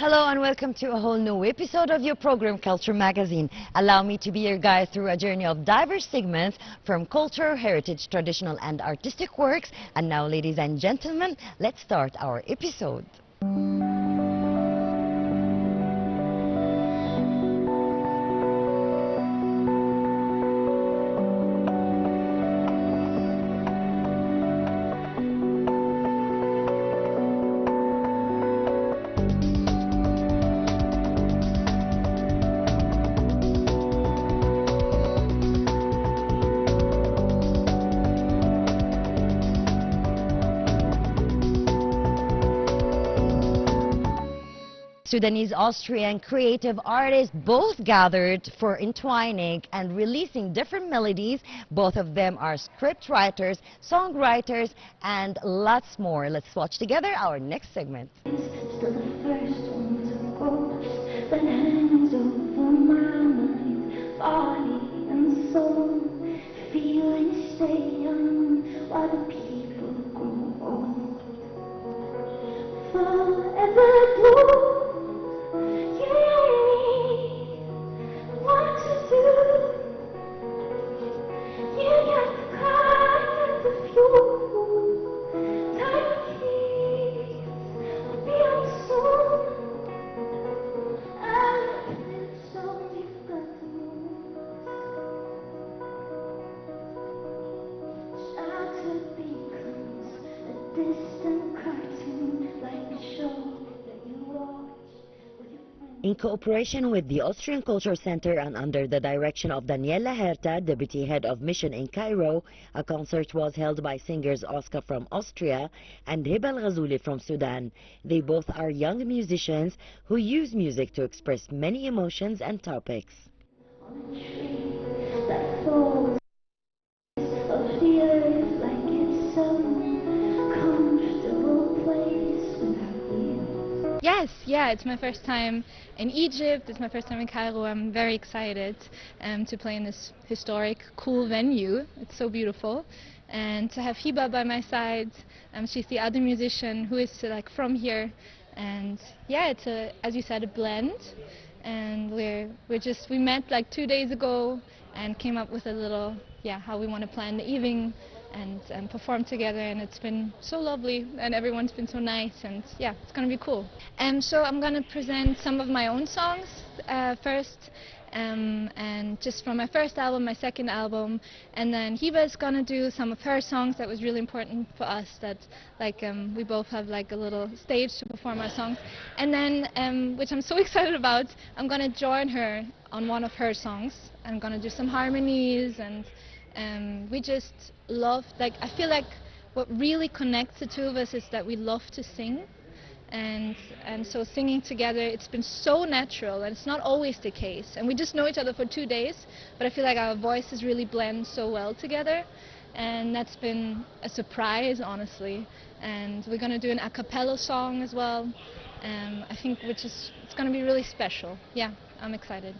Hello and welcome to a whole new episode of your program Culture Magazine. Allow me to be your guide through a journey of diverse segments from culture, heritage, traditional and artistic works. And now, ladies and gentlemen, let's start our episode. Sudanese Austrian creative artists both gathered for entwining and releasing different melodies. Both of them are script writers, songwriters, and lots more. Let's watch together our next segment. Still the first one to cross that hangs over my mind, body and soul. Feelings stay young while the people grow old. Forever blue. In cooperation with the Austrian Culture Center and under the direction of Daniela Herta, Deputy Head of Mission in Cairo, a concert was held by singers Oscar from Austria and Hiba Al-Ghazouli from Sudan. They both are young musicians who use music to express many emotions and topics. Yes, yeah, it's my first time in Egypt, it's my first time in Cairo. I'm very excited to play in this historic, cool venue. It's so beautiful. And to have Hiba by my side, she's the other musician who is from here. And yeah, it's as you said, a blend. And we met 2 days ago and came up with a little, how we want to plan the evening and perform together, and it's been so lovely and everyone's been so nice, and yeah, it's gonna be cool. So I'm gonna present some of my own songs first, and just from my first album, my second album, and then Hiba is gonna do some of her songs that was really important for us, that we both have a little stage to perform our songs, and then which I'm so excited about, I'm gonna join her on one of her songs. I'm gonna do some harmonies, and we just love, I feel like what really connects the two of us is that we love to sing, and so singing together, it's been so natural, and it's not always the case, and we just know each other for 2 days, but I feel like our voices really blend so well together, and that's been a surprise, honestly. And we're gonna do an a cappella song as well, I think, it's gonna be really special. Yeah, I'm excited.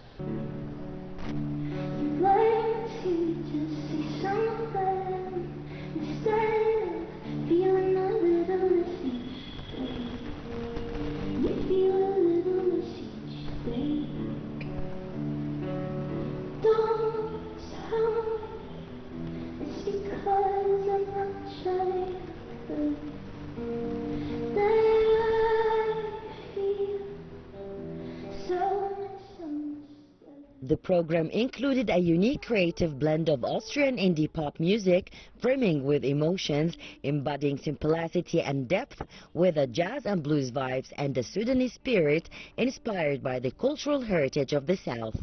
The program included a unique creative blend of Austrian indie pop music, brimming with emotions, embodying simplicity and depth, with a jazz and blues vibes and a Sudanese spirit inspired by the cultural heritage of the South.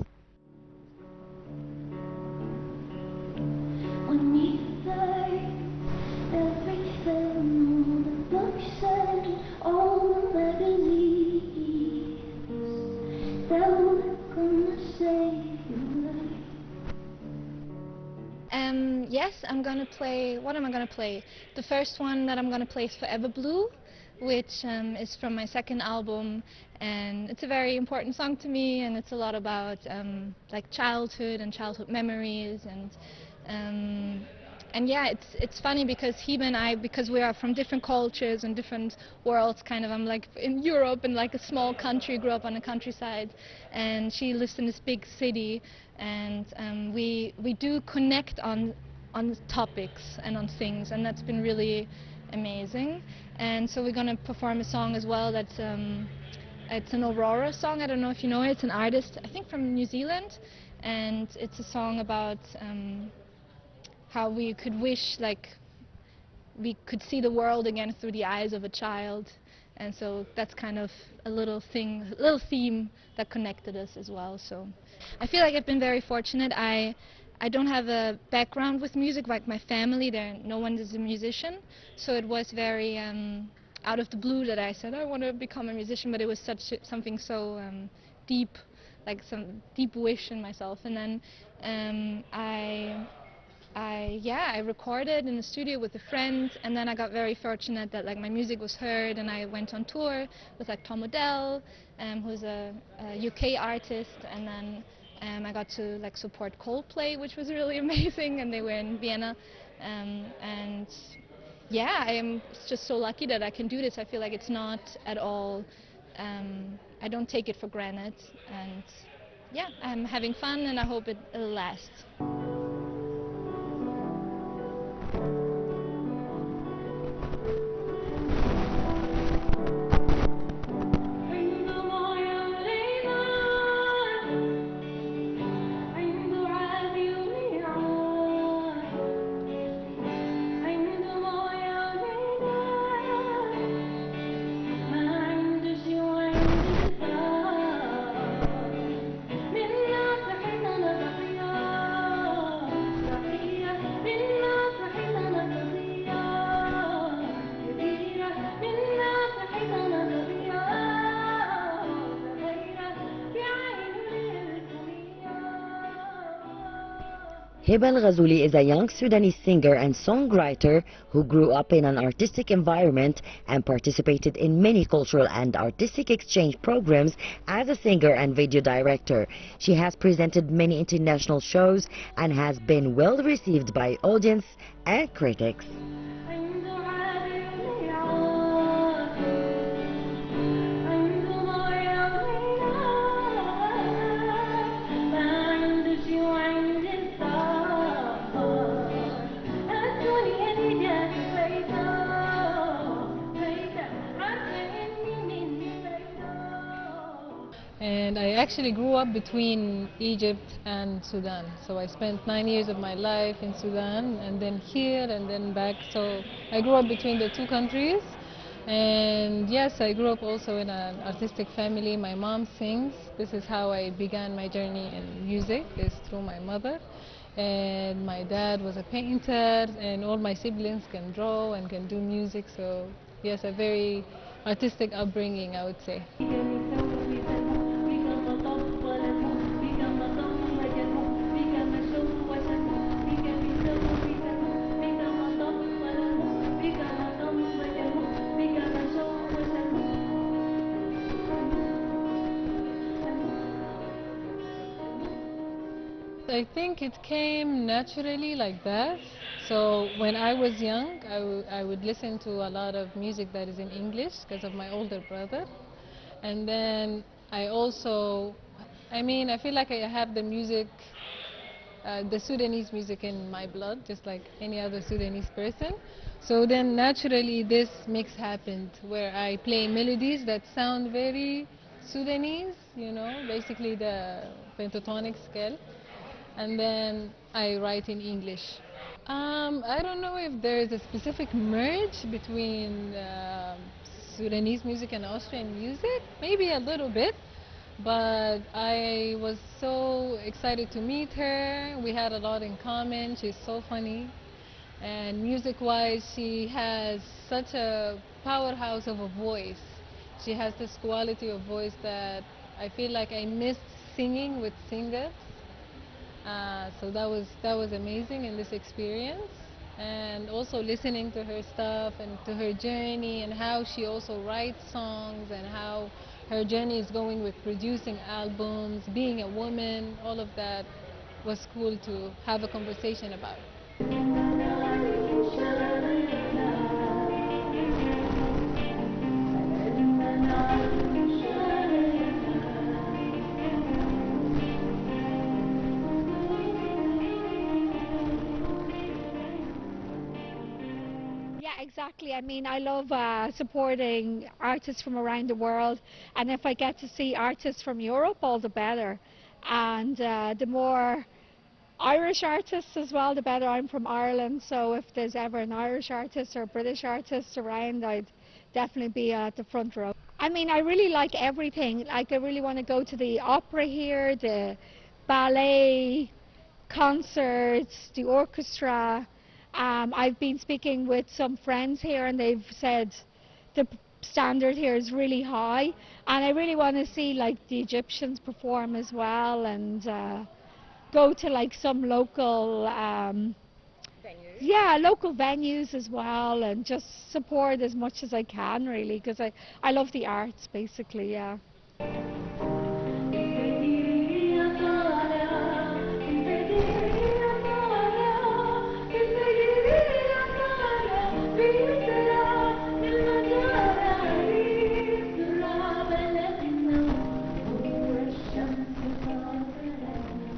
Yes, I'm gonna play. What am I gonna play? The first one that I'm gonna play is Forever Blue, which is from my second album, and it's a very important song to me, and it's a lot about childhood and childhood memories, and and yeah, it's funny because Hiba and I, because we are from different cultures and different worlds, kind of. I'm like in Europe in like a small country, grew up on the countryside, and she lives in this big city, and we do connect on topics and on things, and that's been really amazing. And so we're gonna perform a song as well that's it's an Aurora song. I don't know if you know it. It's an artist, I think, from New Zealand, and it's a song about how we could wish like we could see the world again through the eyes of a child. And so that's kind of a little thing, a little theme that connected us as well. So I feel like I've been very fortunate. I don't have a background with music like my family. No one is a musician, so it was very out of the blue that I said I want to become a musician. But it was something so deep, like some deep wish in myself. And then I recorded in the studio with a friend, and then I got very fortunate that like my music was heard, and I went on tour with like Tom Odell, who's a UK artist, and then I got to like support Coldplay, which was really amazing, and they were in Vienna, and yeah, I am just so lucky that I can do this. I feel like it's not at all, I don't take it for granted, and yeah, I'm having fun, and I hope it'll last. Hiba Al-Ghazuli is a young Sudanese singer and songwriter who grew up in an artistic environment and participated in many cultural and artistic exchange programs as a singer and video director. She has presented many international shows and has been well received by audience and critics. And I actually grew up between Egypt and Sudan. So I spent 9 years of my life in Sudan, and then here, and then back. So I grew up between the two countries. And yes, I grew up also in an artistic family. My mom sings. This is how I began my journey in music, is through my mother. And my dad was a painter, and all my siblings can draw and can do music. So yes, a very artistic upbringing, I would say. I think it came naturally like that. So when I was young, I would listen to a lot of music that is in English because of my older brother. And then I also, I feel like I have the music, the Sudanese music in my blood, just like any other Sudanese person. So then naturally this mix happened where I play melodies that sound very Sudanese, basically the pentatonic scale. And then I write in English. I don't know if there is a specific merge between Sudanese music and Austrian music, maybe a little bit, but I was so excited to meet her. We had a lot in common. She's so funny, and music-wise, she has such a powerhouse of a voice. She has this quality of voice that I feel like I missed singing with singers. So that was amazing in this experience, and also listening to her stuff and to her journey and how she also writes songs and how her journey is going with producing albums, being a woman. All of that was cool to have a conversation about. exactly. I mean, I love supporting artists from around the world, and if I get to see artists from Europe, all the better. And the more Irish artists as well, the better. I'm from Ireland, so if there's ever an Irish artist or British artist around, I'd definitely be at the front row. I mean, I really like everything. Like, I really want to go to the opera here, the ballet, concerts, the orchestra. I've been speaking with some friends here and they've said the standard here is really high, and I really want to see like the Egyptians perform as well, and go to like some local local venues as well, and just support as much as I can, really, because I love the arts basically. Yeah.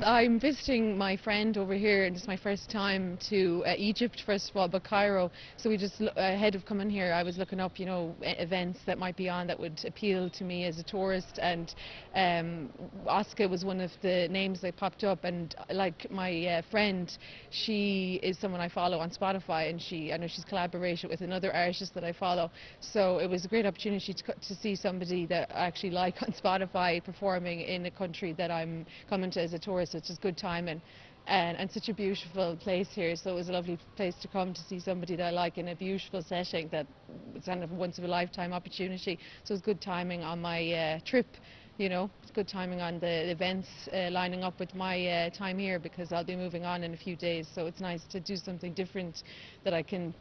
I'm visiting my friend over here, and it's my first time to Egypt, first of all, but Cairo. So we just, ahead of coming here, I was looking up, you know, events that might be on that would appeal to me as a tourist, and Oscar was one of the names that popped up. And like my friend, she is someone I follow on Spotify, and I know she's collaborated with another artist that I follow. So it was a great opportunity to see somebody that I actually like on Spotify performing in a country that I'm coming to as a tourist. So it's just good timing, and such a beautiful place here. So it was a lovely place to come to see somebody that I like in a beautiful setting that was kind of a once of a lifetime opportunity. So it's good timing on my trip. You know, it's good timing on the events lining up with my time here, because I'll be moving on in a few days. So it's nice to do something different that I can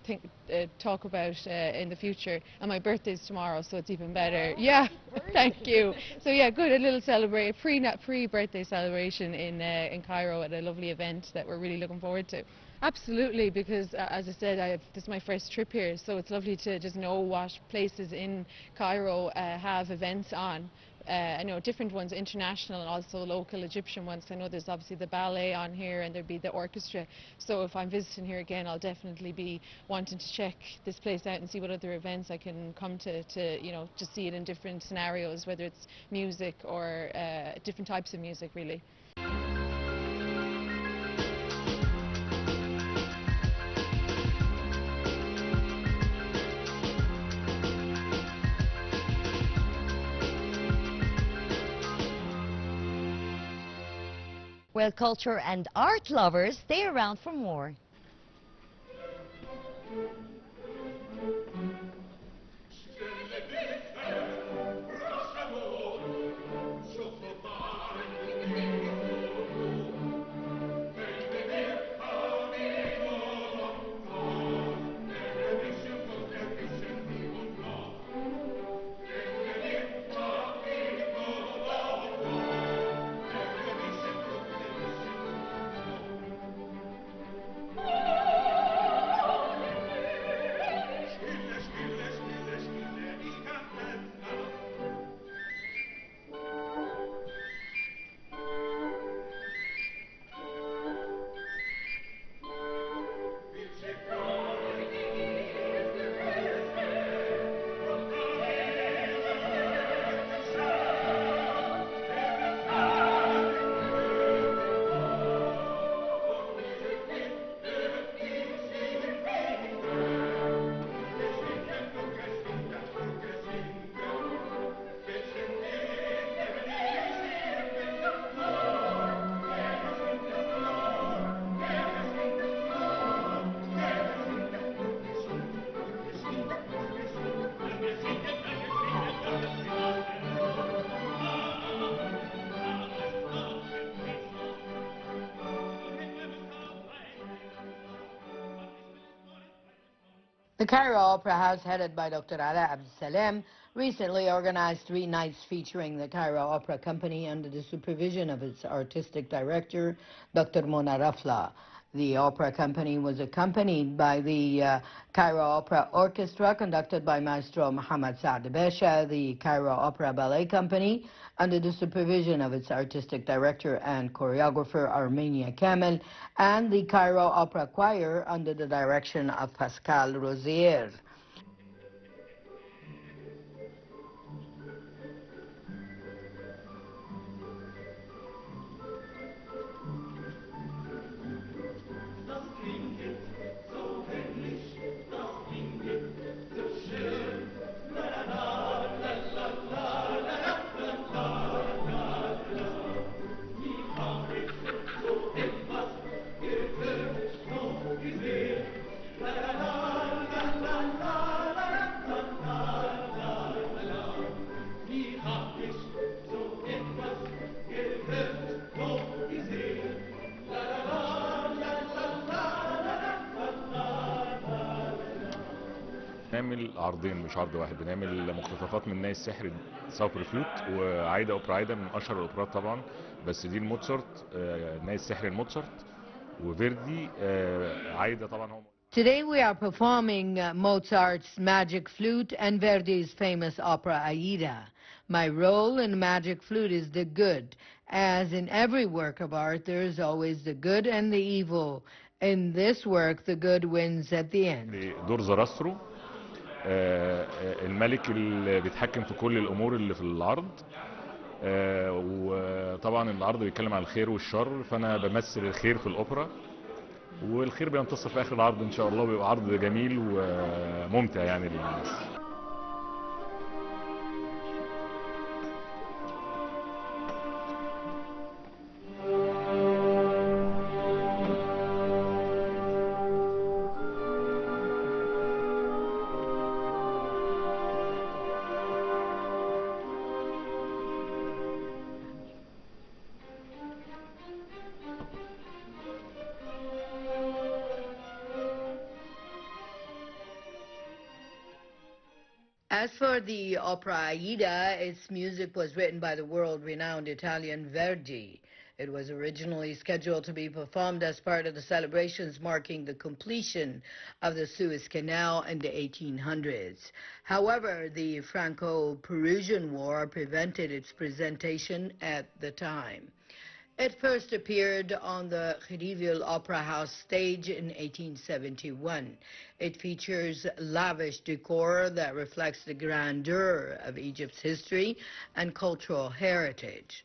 talk about in the future. And my birthday's tomorrow, so it's even better. Yeah, thank you. So yeah, good, a little pre-birthday celebration in Cairo at a lovely event that we're really looking forward to. Absolutely, because as I said, this is my first trip here, so it's lovely to just know what places in Cairo have events on. I know different ones, international and also local Egyptian ones. I know there's obviously the ballet on here, and there'd be the orchestra. So if I'm visiting here again, I'll definitely be wanting to check this place out and see what other events I can come to you know, just see it in different scenarios, whether it's music or different types of music, really. Well, culture and art lovers, stay around for more. The Cairo Opera House, headed by Dr. Ala Abdessalem, recently organized 3 nights featuring the Cairo Opera Company under the supervision of its artistic director, Dr. Mona Rafla. The opera company was accompanied by the Cairo Opera Orchestra, conducted by Maestro Mohammad Saad Besha, the Cairo Opera Ballet Company, under the supervision of its artistic director and choreographer Armenia Kamel, and the Cairo Opera Choir under the direction of Pascal Rosier. عرضين مش عرض واحد. بنعمل مقتطفات من ناي السحر ساوبر فلوت، وعايده اوبرا عايده من اشهر الاوبرات طبعا، بس دي الموتسارت، ناي السحر الموتسارت، وفيردي عايده طبعا هو. Today we are performing Mozart's Magic Flute and Verdi's famous opera Aida. My role in Magic Flute is the good. As in every work of art, there is always the good and the evil. In this work, the good wins at the end. دور زراسترو، الملك اللي بيتحكم في كل الامور اللي في العرض، وطبعا العرض بيتكلم عن الخير والشر، فانا بمثل الخير في الاوبرا، والخير بينتصر في اخر العرض ان شاء الله، وبيبقى عرض جميل وممتع يعني للناس. As for the opera Aida, its music was written by the world-renowned Italian Verdi. It was originally scheduled to be performed as part of the celebrations marking the completion of the Suez Canal in the 1800s. However, the Franco-Peruvian War prevented its presentation at the time. It first appeared on the Khedivial Opera House stage in 1871. It features lavish decor that reflects the grandeur of Egypt's history and cultural heritage.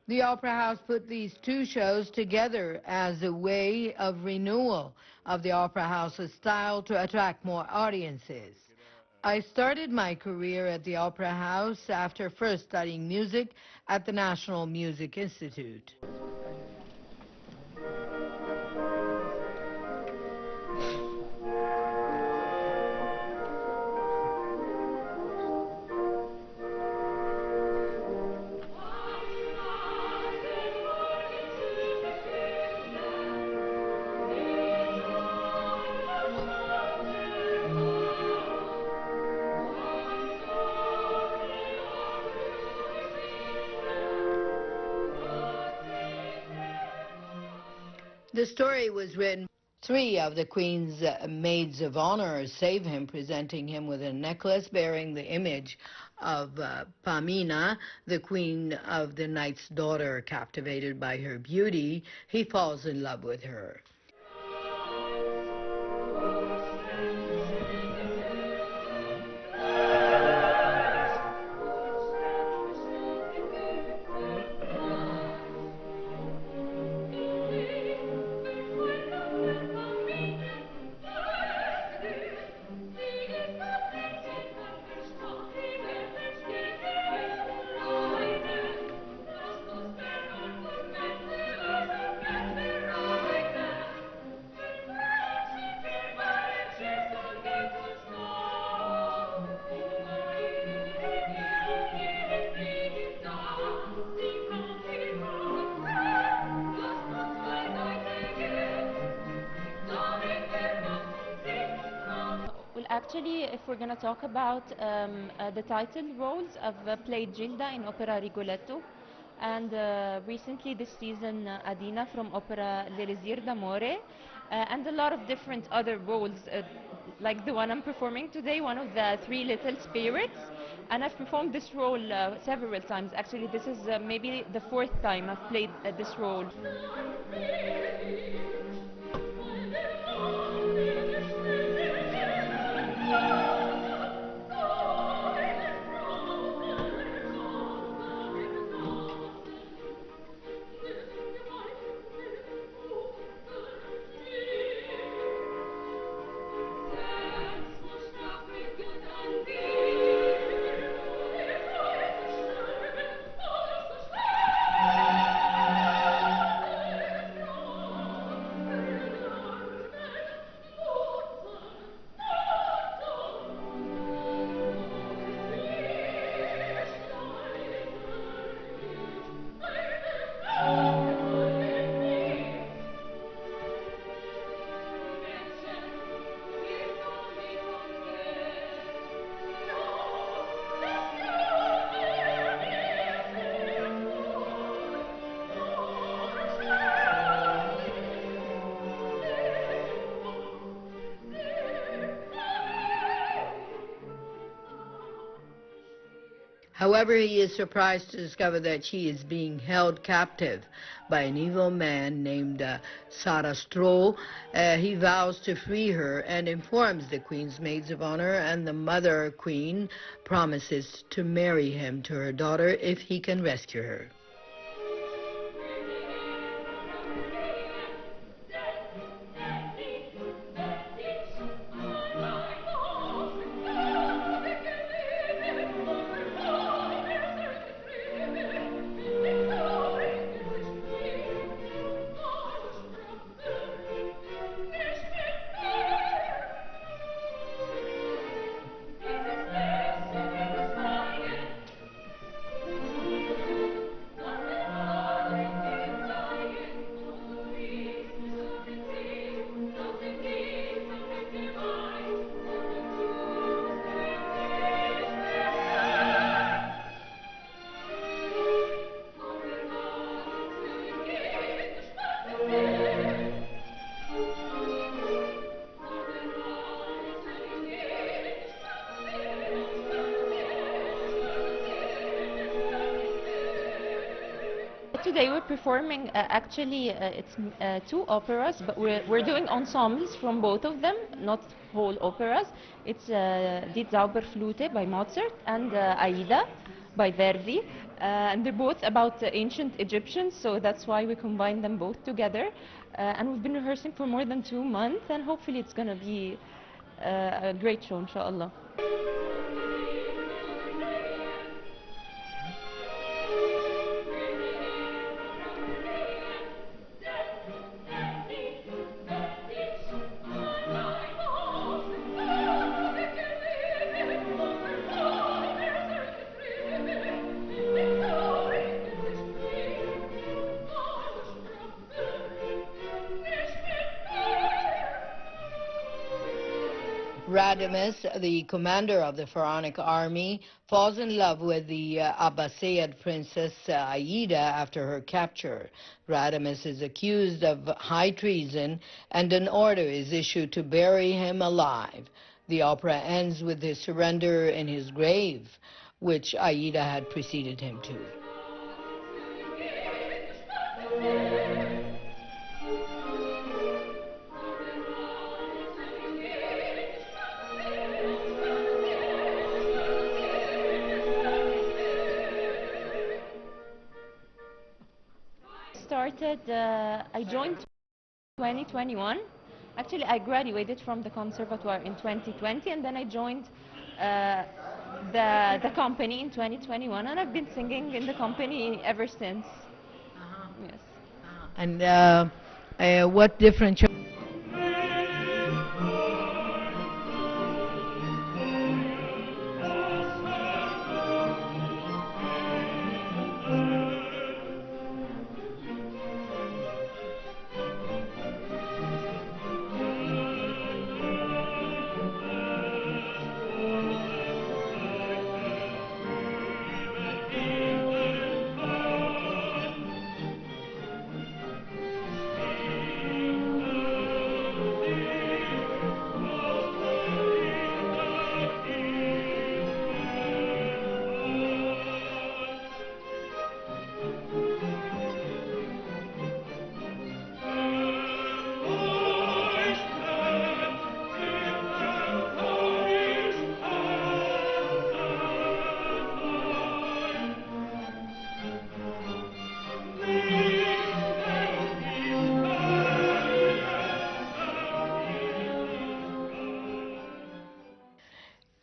The Opera House put these two shows together as a way of renewal of the Opera House's style to attract more audiences. I started my career at the Opera House after first studying music at the National Music Institute. The story was written. 3 of the Queen's maids of honor save him, presenting him with a necklace bearing the image of Pamina, the queen of the knight's daughter. Captivated by her beauty, he falls in love with her. Actually, if we're going to talk about the title roles, I've played Gilda in opera Rigoletto, and recently this season Adina from opera L'Elisir d'Amore, and a lot of different other roles, like the one I'm performing today, one of the 3 little spirits, and I've performed this role several times. Actually, this is maybe the 4th time I've played this role. However, he is surprised to discover that she is being held captive by an evil man named Sarastro. He vows to free her and informs the Queen's maids of honor, and the Mother Queen promises to marry him to her daughter if he can rescue her. Today we're performing it's two operas, but we're doing ensembles from both of them, not whole operas. It's Die Zauberflöte by Mozart and Aida by Verdi, and they're both about ancient Egyptians, so that's why we combine them both together. And we've been rehearsing for more than 2 months, and hopefully it's going to be a great show, inshallah. Radames, the commander of the Pharaonic army, falls in love with the Abbasid princess Aida after her capture. Radames is accused of high treason, and an order is issued to bury him alive. The opera ends with his surrender in his grave, which Aida had preceded him to. I joined 2021. Actually, I graduated from the conservatoire in 2020, and then I joined the company in 2021, and I've been singing in the company ever since. Yes. And what different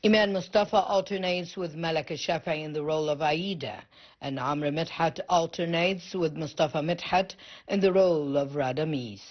Iman Mustafa alternates with Malaka Shafai in the role of Aida, and Amr Midhat alternates with Mustafa Midhat in the role of Radames.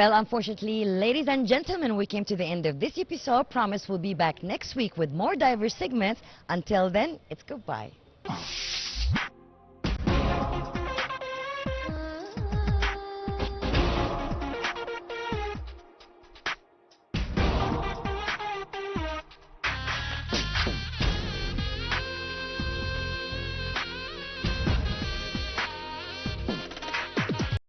Well, unfortunately, ladies and gentlemen, we came to the end of this episode. Promise we'll be back next week with more diverse segments. Until then, it's goodbye.